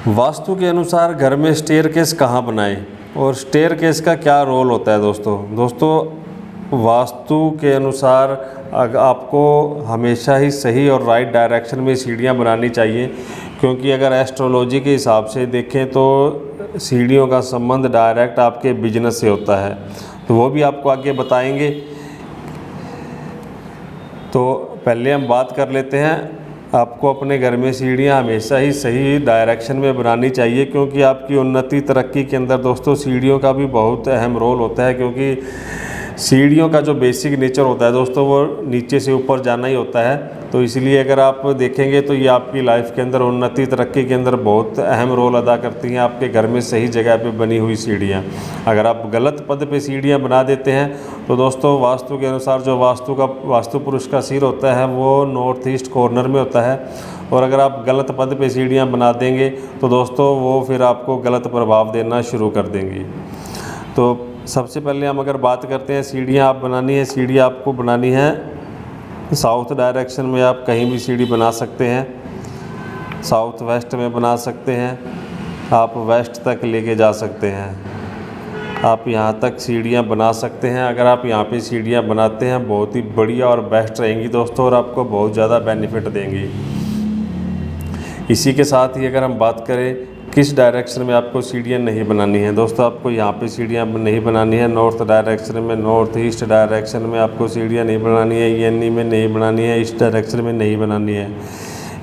वास्तु के अनुसार घर में स्टेयरकेस कहाँ बनाएं और स्टेयरकेस का क्या रोल होता है। दोस्तों वास्तु के अनुसार आपको हमेशा ही सही और राइट डायरेक्शन में सीढ़ियाँ बनानी चाहिए, क्योंकि अगर एस्ट्रोलॉजी के हिसाब से देखें तो सीढ़ियों का संबंध डायरेक्ट आपके बिजनेस से होता है, तो वो भी आपको आगे बताएंगे। तो पहले हम बात कर लेते हैं, आपको अपने घर में सीढ़ियाँ हमेशा ही सही डायरेक्शन में बनानी चाहिए, क्योंकि आपकी उन्नति तरक्की के अंदर दोस्तों सीढ़ियों का भी बहुत अहम रोल होता है। क्योंकि सीढ़ियों का जो बेसिक नेचर होता है दोस्तों वो नीचे से ऊपर जाना ही होता है, तो इसलिए अगर आप देखेंगे तो ये आपकी लाइफ के अंदर उन्नति तरक्की के अंदर बहुत अहम रोल अदा करती हैं, आपके घर में सही जगह पे बनी हुई सीढ़ियाँ। अगर आप गलत पद पे सीढ़ियाँ बना देते हैं तो दोस्तों वास्तु के अनुसार जो वास्तु पुरुष का सिर होता है वो नॉर्थ ईस्ट कॉर्नर में होता है, और अगर आप गलत पद पे सीढ़ियाँ बना देंगे तो दोस्तों वो फिर आपको गलत प्रभाव देना शुरू कर देंगी। तो सबसे पहले हम अगर बात करते हैं सीढ़ियाँ आप बनानी है, सीढ़ी आपको बनानी है साउथ डायरेक्शन में। आप कहीं भी सीढ़ी बना सकते हैं, साउथ वेस्ट में बना सकते हैं, आप वेस्ट तक लेके जा सकते हैं, आप यहाँ तक सीढ़ियाँ बना सकते हैं। अगर आप यहाँ पे सीढ़ियाँ बनाते हैं बहुत ही बढ़िया और बेस्ट रहेंगी दोस्तों, और आपको बहुत ज़्यादा बेनिफिट देंगी। इसी के साथ ही अगर हम बात करें किस डायरेक्शन में आपको सीढ़ियाँ नहीं बनानी है, दोस्तों आपको यहाँ पे सीढ़ियाँ नहीं बनानी है नॉर्थ डायरेक्शन में, नॉर्थ ईस्ट डायरेक्शन में आपको सीढ़ियाँ नहीं बनानी है, ईएनई में नहीं बनानी है, ईस्ट डायरेक्शन में नहीं बनानी है,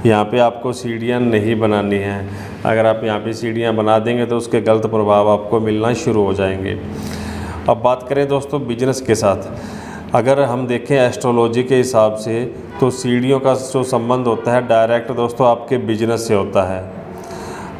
यहाँ पे आपको सीढ़ियाँ नहीं बनानी है। अगर आप यहाँ पे सीढ़ियाँ बना देंगे तो उसके गलत प्रभाव आपको मिलना शुरू हो जाएंगे। अब बात करें दोस्तों बिजनेस के साथ, अगर हम देखें एस्ट्रोलॉजी के हिसाब से तो सीढ़ियों का जो संबंध होता है डायरेक्ट दोस्तों आपके बिजनेस से होता है।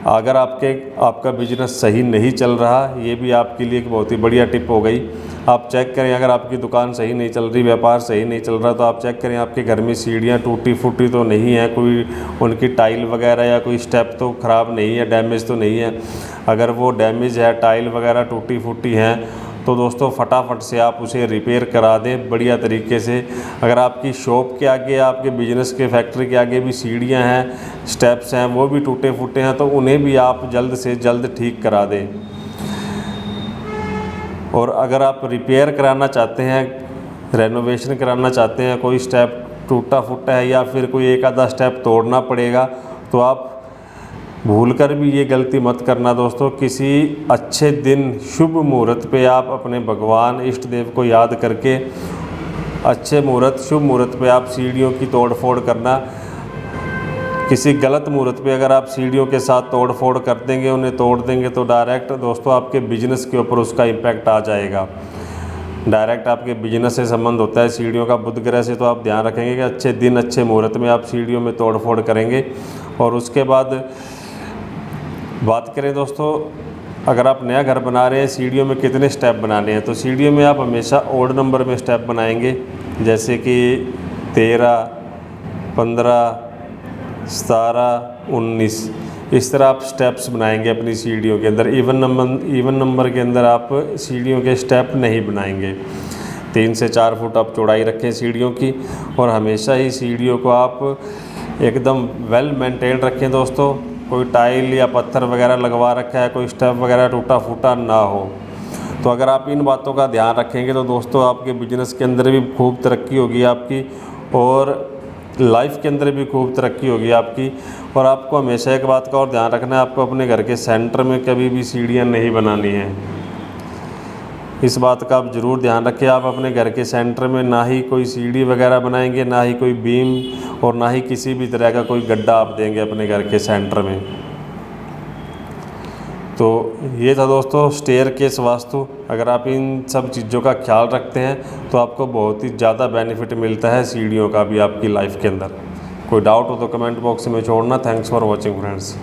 अगर आपका बिजनेस सही नहीं चल रहा, ये भी आपके लिए एक बहुत ही बढ़िया टिप हो गई। आप चेक करें, अगर आपकी दुकान सही नहीं चल रही, व्यापार सही नहीं चल रहा, तो आप चेक करें आपके घर में सीढ़ियाँ टूटी फूटी तो नहीं है, कोई उनकी टाइल वगैरह या कोई स्टेप तो ख़राब नहीं है, डैमेज तो नहीं है। अगर वो डैमेज है, टाइल वगैरह टूटी फूटी हैं, तो दोस्तों फटाफट से आप उसे रिपेयर करा दें बढ़िया तरीके से। अगर आपकी शॉप के आगे, आपके बिजनेस के फैक्ट्री के आगे भी सीढ़ियां हैं, स्टेप्स हैं, वो भी टूटे फूटे हैं, तो उन्हें भी आप जल्द से जल्द ठीक करा दें। और अगर आप रिपेयर कराना चाहते हैं, रेनोवेशन कराना चाहते हैं, कोई स्टेप टूटा फूटा है या फिर कोई एक आधा स्टेप तोड़ना पड़ेगा, तो आप भूलकर भी ये गलती मत करना दोस्तों। किसी अच्छे दिन शुभ मुहूर्त पे आप अपने भगवान इष्ट देव को याद करके अच्छे मुहूर्त शुभ मुहूर्त पे आप सीढ़ियों की तोड़ फोड़ करना। किसी गलत मुहूर्त पे अगर आप सीढ़ियों के साथ तोड़ फोड़ कर देंगे, उन्हें तोड़ देंगे, तो डायरेक्ट दोस्तों आपके बिजनेस के ऊपर उसका इम्पैक्ट आ जाएगा। डायरेक्ट आपके बिजनेस से संबंध होता है सीढ़ियों का बुध ग्रह से, तो आप ध्यान रखेंगे कि अच्छे दिन अच्छे मुहूर्त में आप सीढ़ियों में तोड़ फोड़ करेंगे। और उसके बाद बात करें दोस्तों, अगर आप नया घर बना रहे हैं सीढ़ियों में कितने स्टेप बनाने हैं, तो सीढ़ियों में आप हमेशा ओड नंबर में स्टेप बनाएंगे, जैसे कि 13, 15, 17, 19, इस तरह आप स्टेप्स बनाएंगे अपनी सीढ़ियों के अंदर। इवन नंबर के अंदर आप सीढ़ियों के स्टेप नहीं बनाएंगे। 3 से 4 फुट आप चौड़ाई रखें सीढ़ियों की, और हमेशा ही सीढ़ियों को आप एकदम वेल मेंटेन रखें दोस्तों। कोई टाइल या पत्थर वगैरह लगवा रखा है, कोई स्टेप वगैरह टूटा फूटा ना हो। तो अगर आप इन बातों का ध्यान रखेंगे तो दोस्तों आपके बिजनेस के अंदर भी खूब तरक्की होगी आपकी, और लाइफ के अंदर भी खूब तरक्की होगी आपकी। और आपको हमेशा एक बात का और ध्यान रखना है, आपको अपने घर के सेंटर में कभी भी सीढ़ियाँ नहीं बनानी हैं। इस बात का आप ज़रूर ध्यान रखें, आप अपने घर के सेंटर में ना ही कोई सीढ़ी वगैरह बनाएंगे, ना ही कोई बीम, और ना ही किसी भी तरह का कोई गड्ढा आप देंगे अपने घर के सेंटर में। तो ये था दोस्तों स्टेयरकेस वास्तु। अगर आप इन सब चीज़ों का ख्याल रखते हैं तो आपको बहुत ही ज़्यादा बेनिफिट मिलता है सीढ़ियों का भी आपकी लाइफ के अंदर। कोई डाउट हो तो कमेंट बॉक्स में छोड़ना। Thanks for watching friends.